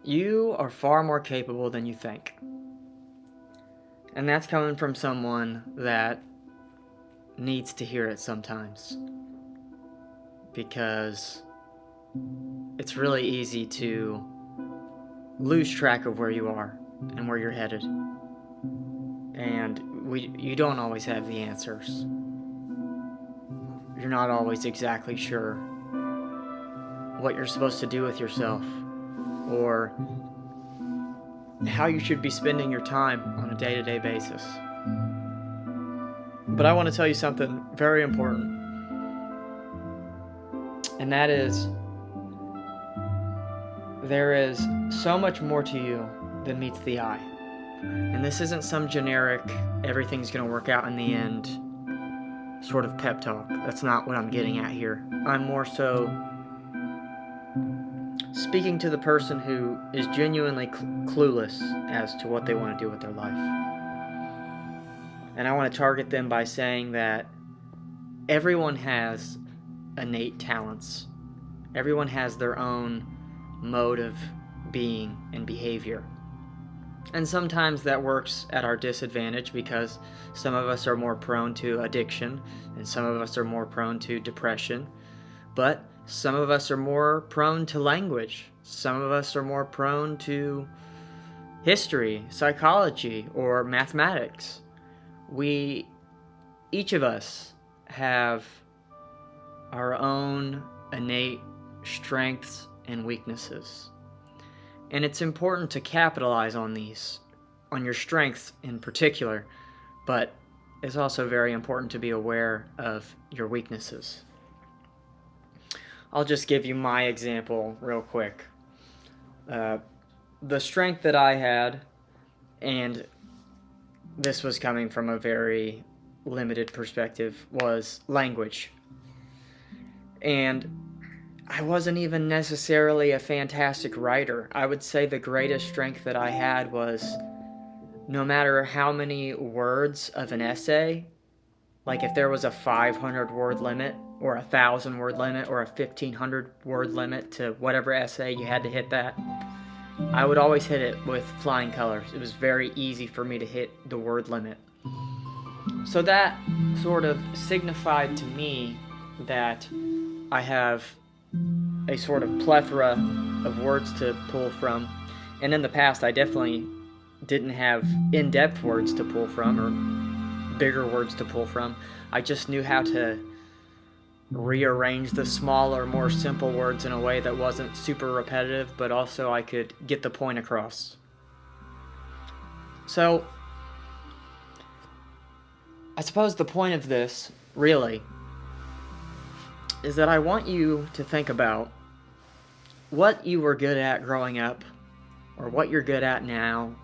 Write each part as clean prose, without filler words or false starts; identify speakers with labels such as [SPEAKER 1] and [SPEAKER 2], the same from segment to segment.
[SPEAKER 1] You are far more capable than you think. And that's coming from someone that needs to hear it sometimes. Because it's really easy to lose track of where you are and where you're headed. And you don't always have the answers. You're not always exactly sure what you're supposed to do with yourself or how you should be spending your time on a day-to-day basis. But I want to tell you something very important, and that is there is so much more to you than meets the eye. And this isn't some generic, everything's going to work out in the end sort of pep talk. That's not what I'm getting at here. I'm more so speaking to the person who is genuinely clueless as to what they want to do with their life. And I want to target them by saying that everyone has innate talents. Everyone has their own mode of being and behavior. And sometimes that works at our disadvantage because some of us are more prone to addiction and some of us are more prone to depression. But some of us are more prone to language. Some of us are more prone to history, psychology, or mathematics. Each of us have our own innate strengths and weaknesses. And it's important to capitalize on these, on your strengths in particular, but it's also very important to be aware of your weaknesses. I'll just give you my example real quick. The strength that I had, and this was coming from a very limited perspective, was language. And I wasn't even necessarily a fantastic writer. I would say the greatest strength that I had was no matter how many words of an essay, like if there was a 500 word limit or a 1,000 word limit or a 1,500 word limit to whatever essay you had to hit that, I would always hit it with flying colors. It was very easy for me to hit the word limit. So that sort of signified to me that I have a sort of plethora of words to pull from. And in the past, I definitely didn't have in-depth words to pull from or bigger words to pull from. I just knew how to rearrange the smaller, more simple words in a way that wasn't super repetitive, but also I could get the point across. So, I suppose the point of this, really, is that I want you to think about what you were good at growing up, or what you're good at now,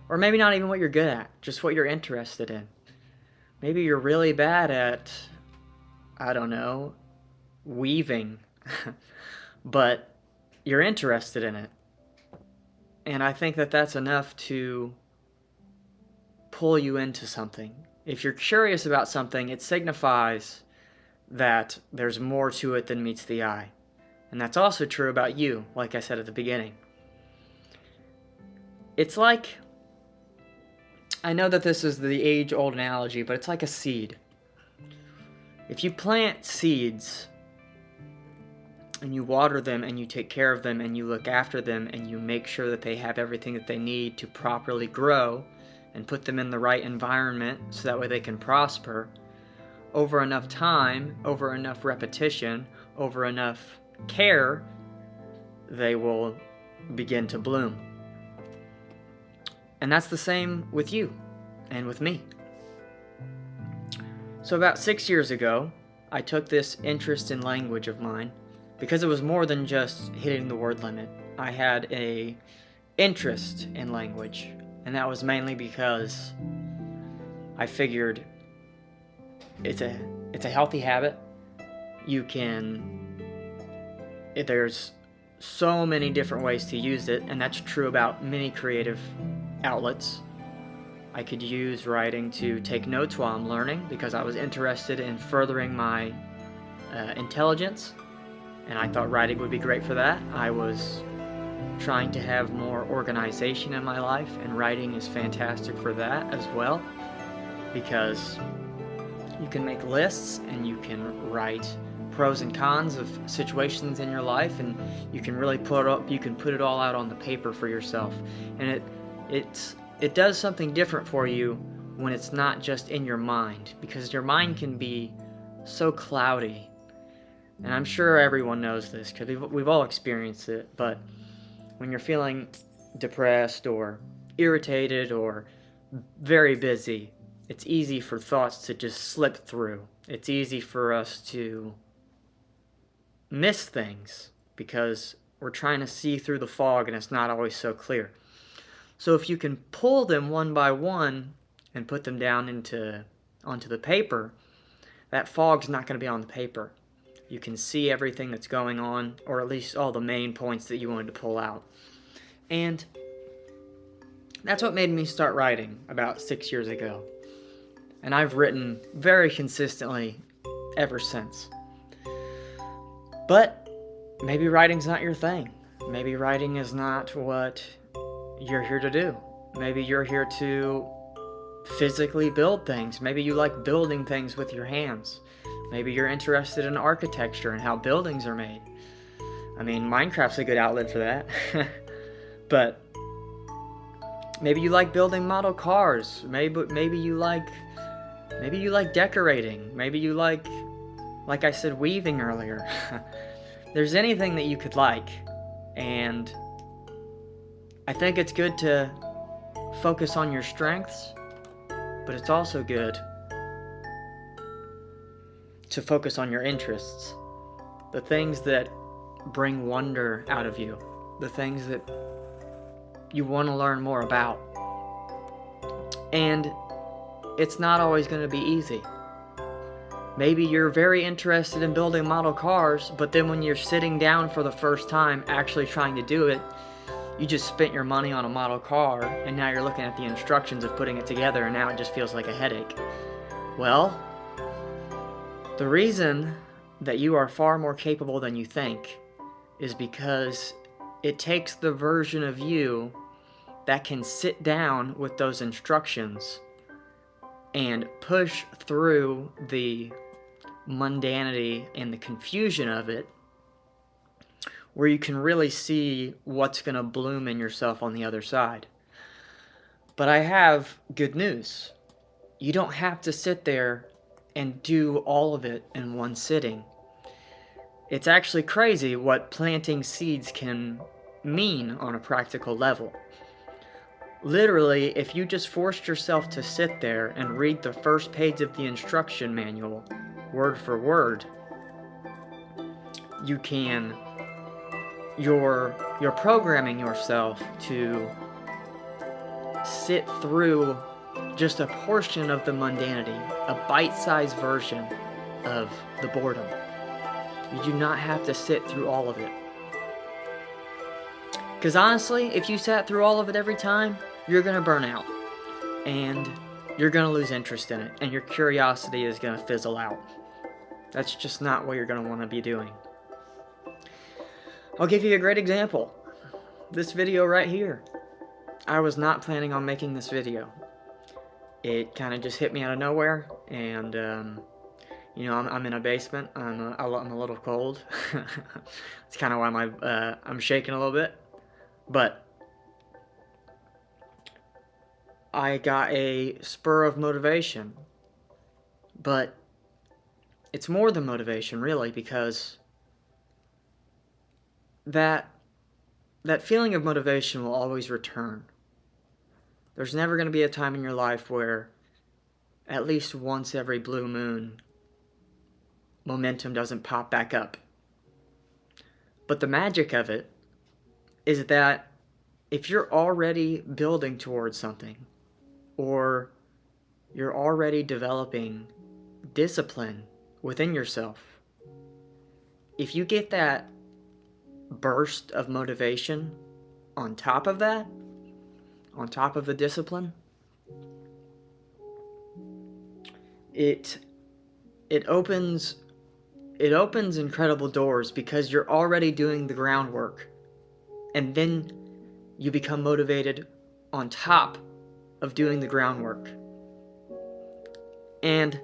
[SPEAKER 1] or maybe not even what you're good at, just what you're interested in. Maybe you're really bad at, I don't know, weaving, but you're interested in it. And I think that that's enough to pull you into something. If you're curious about something, it signifies that there's more to it than meets the eye. And that's also true about you, like I said at the beginning. It's like, I know that this is the age-old analogy, but it's like a seed. If you plant seeds, and you water them, and you take care of them, and you look after them, and you make sure that they have everything that they need to properly grow, and put them in the right environment so that way they can prosper, over enough time, over enough repetition, over enough care, they will begin to bloom. And that's the same with you and with me. So about 6 years ago, I took this interest in language of mine because it was more than just hitting the word limit. I had a interest in language, and that was mainly because I figured it's a healthy habit. There's so many different ways to use it, and that's true about many creative outlets. I could use writing to take notes while I'm learning because I was interested in furthering my intelligence, and I thought writing would be great for that. I was trying to have more organization in my life, and writing is fantastic for that as well, because you can make lists and you can write pros and cons of situations in your life, and you can really put it all out on the paper for yourself. And it does something different for you when it's not just in your mind, because your mind can be so cloudy. And I'm sure everyone knows this because we've all experienced it, but when you're feeling depressed or irritated or very busy, it's easy for thoughts to just slip through. It's easy for us to miss things because we're trying to see through the fog and it's not always so clear. So if you can pull them one by one and put them down onto the paper, that fog's not going to be on the paper. You can see everything that's going on, or at least all the main points that you wanted to pull out. And that's what made me start writing about 6 years ago. And I've written very consistently ever since. But maybe writing's not your thing. Maybe writing is not what you're here to do. Maybe you're here to physically build things. Maybe you like building things with your hands. Maybe you're interested in architecture and how buildings are made. I mean, Minecraft's a good outlet for that. But maybe you like building model cars. Maybe you like decorating. Maybe you like I said, weaving earlier. There's anything that you could like. And I think it's good to focus on your strengths, but it's also good to focus on your interests. The things that bring wonder out of you. The things that you want to learn more about. And it's not always going to be easy. Maybe you're very interested in building model cars, but then when you're sitting down for the first time actually trying to do it, you just spent your money on a model car, and now you're looking at the instructions of putting it together, and now it just feels like a headache. Well, the reason that you are far more capable than you think is because it takes the version of you that can sit down with those instructions and push through the mundanity and the confusion of it, where you can really see what's going to bloom in yourself on the other side. But I have good news. You don't have to sit there and do all of it in one sitting. It's actually crazy what planting seeds can mean on a practical level. Literally, if you just forced yourself to sit there and read the first page of the instruction manual, word for word, you're programming yourself to sit through just a portion of the mundanity, a bite-sized version of the boredom. You do not have to sit through all of it. Because honestly, if you sat through all of it every time, you're going to burn out. And you're going to lose interest in it. And your curiosity is going to fizzle out. That's just not what you're going to want to be doing. I'll give you a great example. This video right here. I was not planning on making this video. It kind of just hit me out of nowhere. And, I'm in a basement. I'm a little cold. It's kind of why I'm shaking a little bit. But I got a spur of motivation. But it's more than motivation, really, because that feeling of motivation will always return. There's never going to be a time in your life where at least once every blue moon momentum doesn't pop back up. But the magic of it is that if you're already building towards something, or you're already developing discipline within yourself, if you get that burst of motivation on top of that, on top of the discipline, it opens incredible doors, because you're already doing the groundwork And then you become motivated on top of doing the groundwork. And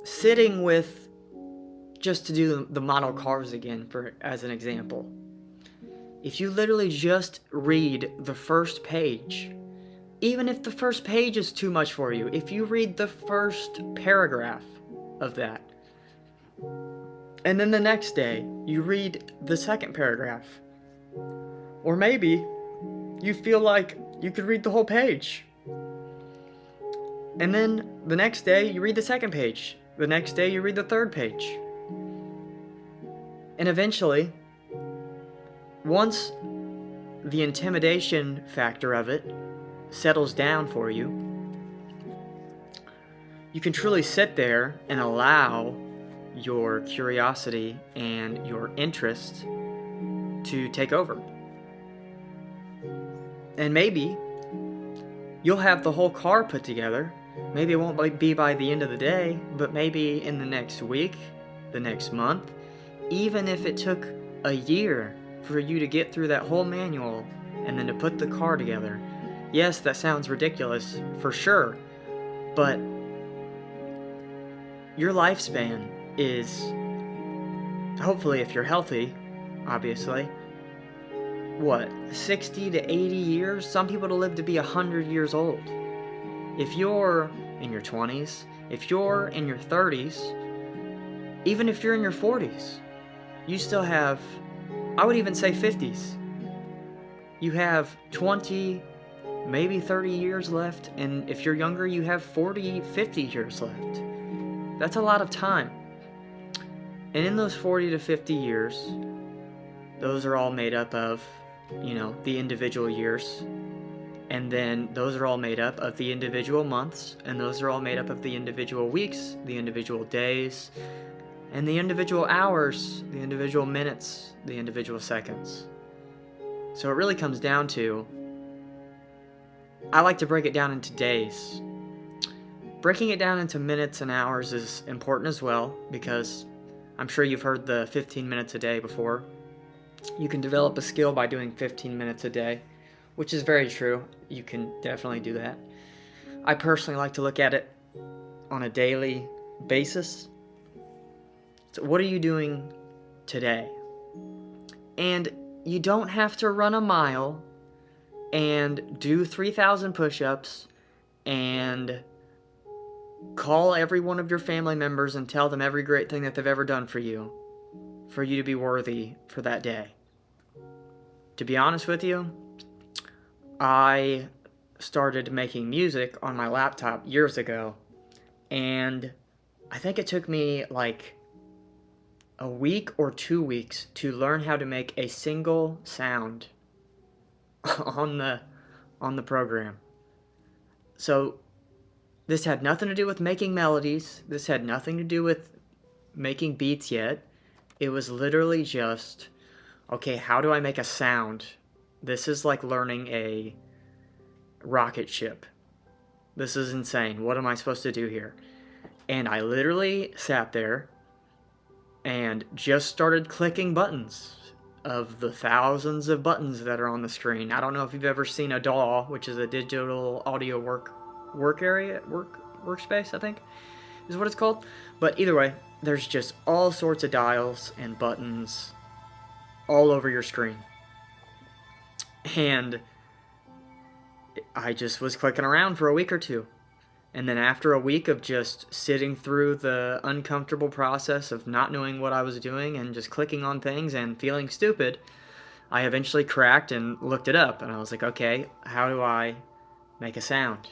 [SPEAKER 1] sitting with, just to do the model cars again as an example, if you literally just read the first page, even if the first page is too much for you, if you read the first paragraph of that, and then the next day you read the second paragraph, or maybe you feel like you could read the whole page, and then the next day you read the second page, the next day you read the third page, and eventually, once the intimidation factor of it settles down for you, you can truly sit there and allow your curiosity and your interest to take over. And maybe you'll have the whole car put together. Maybe it won't be by the end of the day, but maybe in the next week, the next month, even if it took a year for you to get through that whole manual and then to put the car together. Yes, that sounds ridiculous, for sure, but your lifespan is, hopefully if you're healthy, obviously, 60 to 80 years? Some people to live to be 100 years old. If you're in your 20s, if you're in your 30s, even if you're in your 40s, you still have, I would even say 50s. You have 20, maybe 30 years left, and if you're younger, you have 40, 50 years left. That's a lot of time. And in those 40 to 50 years, those are all made up of, the individual years. And then those are all made up of the individual months, and those are all made up of the individual weeks, the individual days, and the individual hours, the individual minutes, the individual seconds. So it really comes down to, I like to break it down into days. Breaking it down into minutes and hours is important as well, because I'm sure you've heard the 15 minutes a day before. You can develop a skill by doing 15 minutes a day, which is very true. You can definitely do that. I personally like to look at it on a daily basis. So what are you doing today? And you don't have to run a mile and do 3,000 push-ups and call every one of your family members and tell them every great thing that they've ever done for you to be worthy for that day. To be honest with you, I started making music on my laptop years ago, and I think it took me like a week or 2 weeks to learn how to make a single sound on the program. So this had nothing to do with making melodies. This had nothing to do with making beats yet. It was literally just, okay, how do I make a sound? This is like learning a rocket ship. This is insane. What am I supposed to do here? And I literally sat there and just started clicking buttons of the thousands of buttons that are on the screen. I don't know if you've ever seen a DAW, which is a digital audio workspace, I think is what it's called. But either way, there's just all sorts of dials and buttons all over your screen. And I just was clicking around for a week or two. And then after a week of just sitting through the uncomfortable process of not knowing what I was doing and just clicking on things and feeling stupid, I eventually cracked and looked it up. And I was like, okay, how do I make a sound?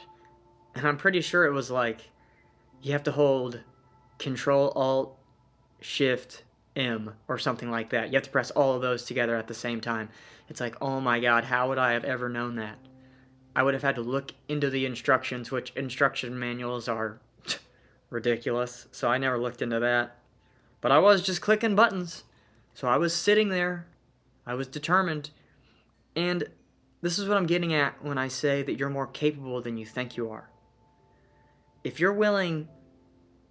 [SPEAKER 1] And I'm pretty sure it was like, you have to hold Control-Alt-Shift-M or something like that. You have to press all of those together at the same time. It's like, oh my God, how would I have ever known that? I would have had to look into the instructions, which instruction manuals are ridiculous, so I never looked into that. But I was just clicking buttons. So I was sitting there. I was determined. And this is what I'm getting at when I say that you're more capable than you think you are. If you're willing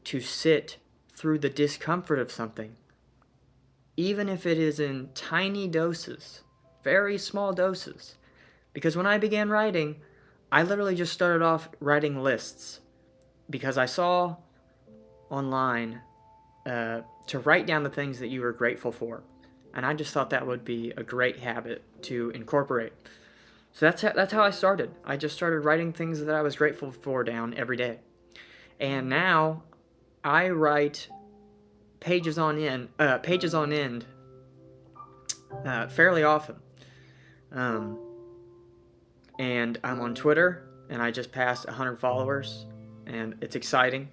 [SPEAKER 1] to sit through the discomfort of something, even if it is in tiny doses, very small doses. Because when I began writing, I literally just started off writing lists because I saw online to write down the things that you were grateful for. And I just thought that would be a great habit to incorporate. So that's how I started. I just started writing things that I was grateful for down every day. And now I write pages on end fairly often. And I'm on Twitter, and I just passed 100 followers, and it's exciting.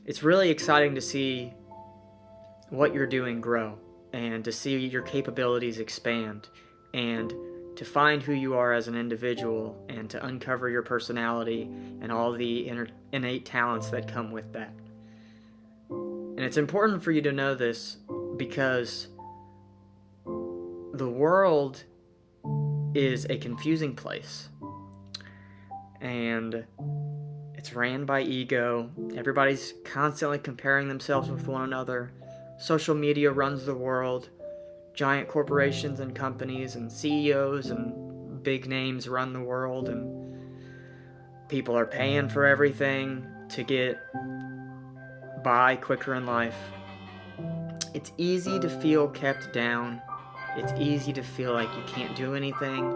[SPEAKER 1] It's really exciting to see what you're doing grow, and to see your capabilities expand, and to find who you are as an individual, and to uncover your personality and all the innate talents that come with that. And it's important for you to know this because the world is a confusing place, and it's ran by ego. Everybody's constantly comparing themselves with one another. Social media runs the world. Giant corporations and companies and CEOs and big names run the world, and people are paying for everything to get by quicker in life. It's easy to feel kept down. It's easy to feel like you can't do anything.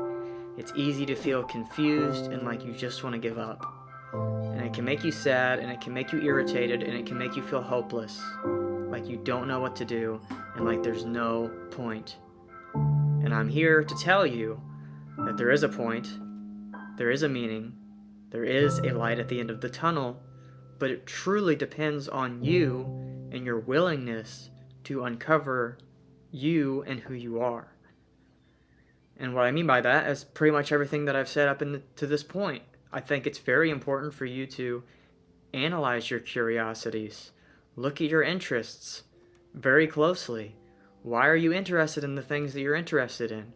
[SPEAKER 1] It's easy to feel confused and like you just want to give up. And it can make you sad, and it can make you irritated, and it can make you feel hopeless, like you don't know what to do, and like there's no point. And I'm here to tell you that there is a point, there is a meaning, there is a light at the end of the tunnel, but it truly depends on you and your willingness to uncover you and who you are. And what I mean by that is pretty much everything that I've said up to this point. I think it's very important for you to analyze your curiosities, look at your interests very closely. Why are you interested in the things that you're interested in?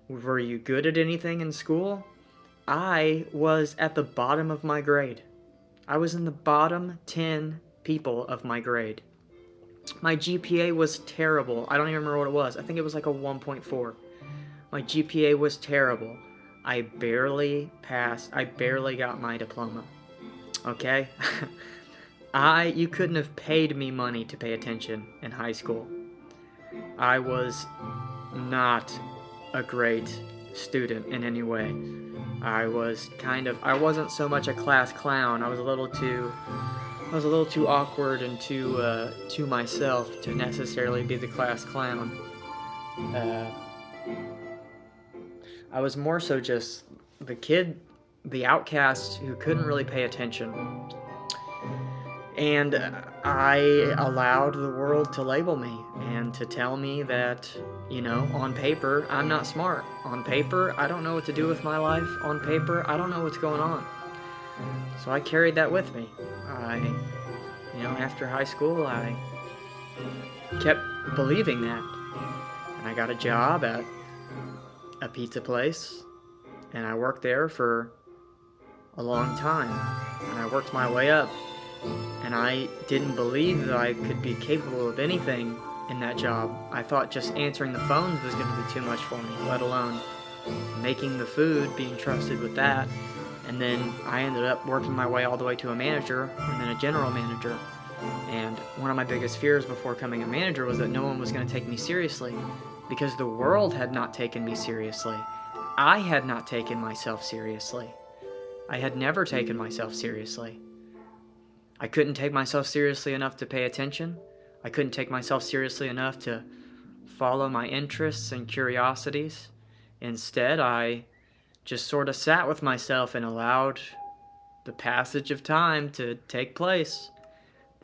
[SPEAKER 1] Were you good at anything in school? I was at the bottom of my grade. I was in the bottom 10 people of my grade. My GPA was terrible. I don't even remember what it was. I think it was like a 1.4. My GPA was terrible. I barely passed. I barely got my diploma. Okay? You couldn't have paid me money to pay attention in high school. I was not a great student in any way. I wasn't so much a class clown. I was a little too awkward and to myself to necessarily be the class clown. I was more so just the kid, the outcast who couldn't really pay attention. And I allowed the world to label me and to tell me that, on paper, I'm not smart. On paper, I don't know what to do with my life. On paper, I don't know what's going on. So I carried that with me. After high school, I kept believing that. And I got a job at a pizza place, and I worked there for a long time. And I worked my way up. And I didn't believe that I could be capable of anything in that job. I thought just answering the phones was going to be too much for me, let alone making the food, being trusted with that. And then I ended up working my way all the way to a manager and then a general manager. And one of my biggest fears before becoming a manager was that no one was going to take me seriously, because the world had not taken me seriously. I had not taken myself seriously. I had never taken myself seriously. I couldn't take myself seriously enough to pay attention. I couldn't take myself seriously enough to follow my interests and curiosities. Instead, I just sort of sat with myself and allowed the passage of time to take place.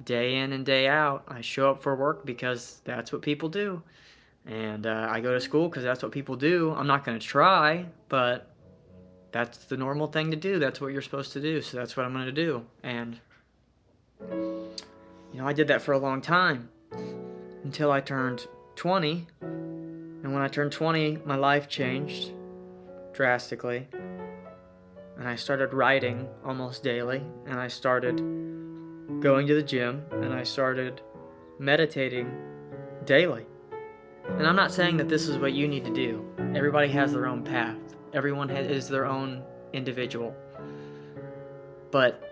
[SPEAKER 1] Day in and day out, I show up for work because that's what people do. And I go to school because that's what people do. I'm not going to try, but that's the normal thing to do. That's what you're supposed to do, so that's what I'm going to do. And I did that for a long time until I turned 20. And when I turned 20, my life changed drastically. And I started writing almost daily. And I started going to the gym. And I started meditating daily. And I'm not saying that this is what you need to do. Everybody has their own path. Everyone is their own individual. But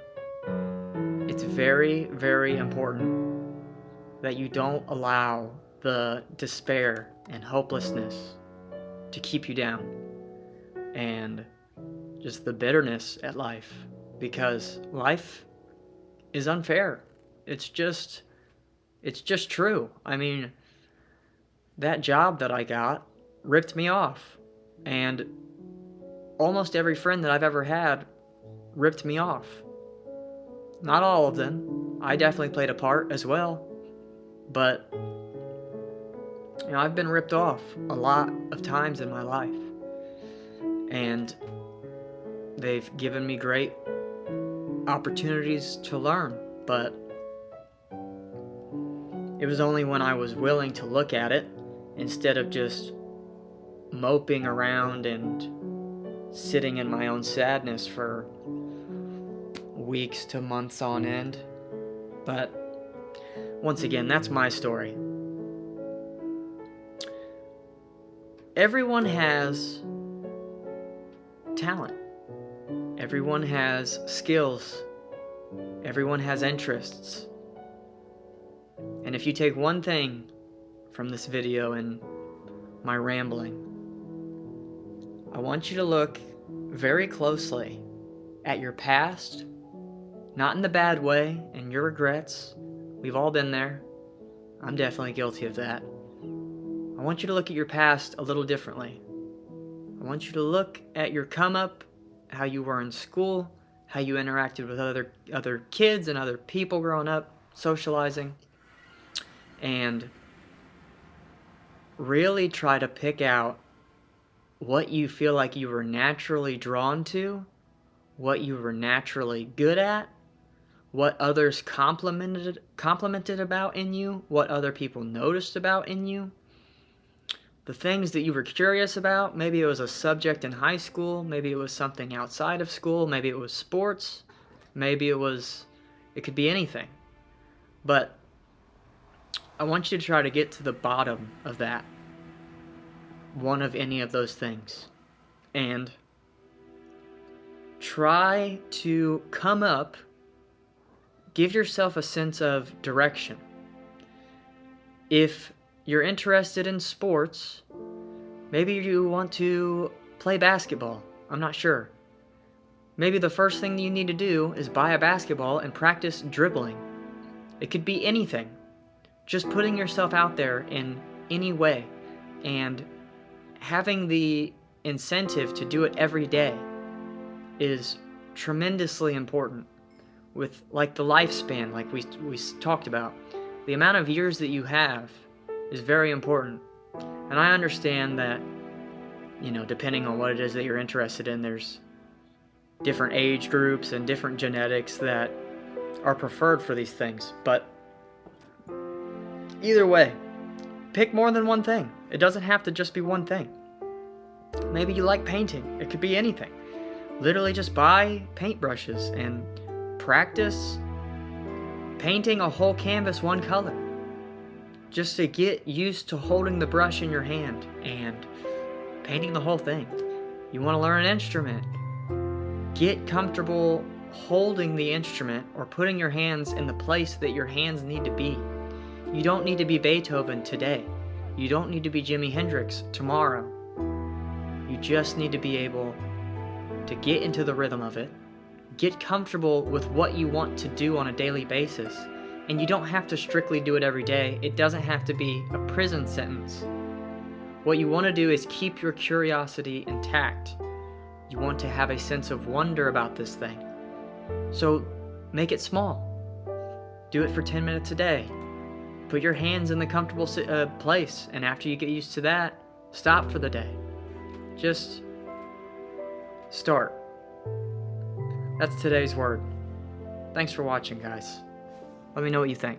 [SPEAKER 1] it's very, very important that you don't allow the despair and hopelessness to keep you down, and just the bitterness at life, because life is unfair. It's just true. I mean, that job that I got ripped me off, and almost every friend that I've ever had ripped me off. Not all of them. I definitely played a part as well, but I've been ripped off a lot of times in my life, and they've given me great opportunities to learn, but it was only when I was willing to look at it instead of just moping around and sitting in my own sadness for weeks to months on end. But once again, that's my story. Everyone has talent. Everyone has skills. Everyone has interests. And if you take one thing from this video and my rambling, I want you to look very closely at your past, not in the bad way, and your regrets. We've all been there. I'm definitely guilty of that. I want you to look at your past a little differently. I want you to look at your come up, how you were in school, how you interacted with other kids and other people growing up, socializing, and really try to pick out what you feel like you were naturally drawn to, what you were naturally good at, what others complimented about in you, what other people noticed about in you, the things that you were curious about. Maybe it was a subject in high school, maybe it was something outside of school, maybe it was sports, maybe it could be anything. But I want you to try to get to the bottom of that, one of any of those things, and try to come up, give yourself a sense of direction. If you're interested in sports, maybe you want to play basketball. I'm not sure. Maybe the first thing you need to do is buy a basketball and practice dribbling. It could be anything. Just putting yourself out there in any way and having the incentive to do it every day is tremendously important. With like the lifespan, like we talked about, the amount of years that you have is very important. And I understand that, depending on what it is that you're interested in, there's different age groups and different genetics that are preferred for these things. But either way, pick more than one thing. It doesn't have to just be one thing. Maybe you like painting. It could be anything. Literally just buy paintbrushes and practice painting a whole canvas one color, just to get used to holding the brush in your hand and painting the whole thing. You want to learn an instrument, get comfortable holding the instrument or putting your hands in the place that your hands need to be. You don't need to be Beethoven today. You don't need to be Jimi Hendrix tomorrow. You just need to be able to get into the rhythm of it, get comfortable with what you want to do on a daily basis, and you don't have to strictly do it every day. It doesn't have to be a prison sentence. What you want to do is keep your curiosity intact. You want to have a sense of wonder about this thing. So make it small. Do it for 10 minutes a day. Put your hands in the comfortable place, and after you get used to that, stop for the day. Just start. That's today's word. Thanks for watching, guys. Let me know what you think.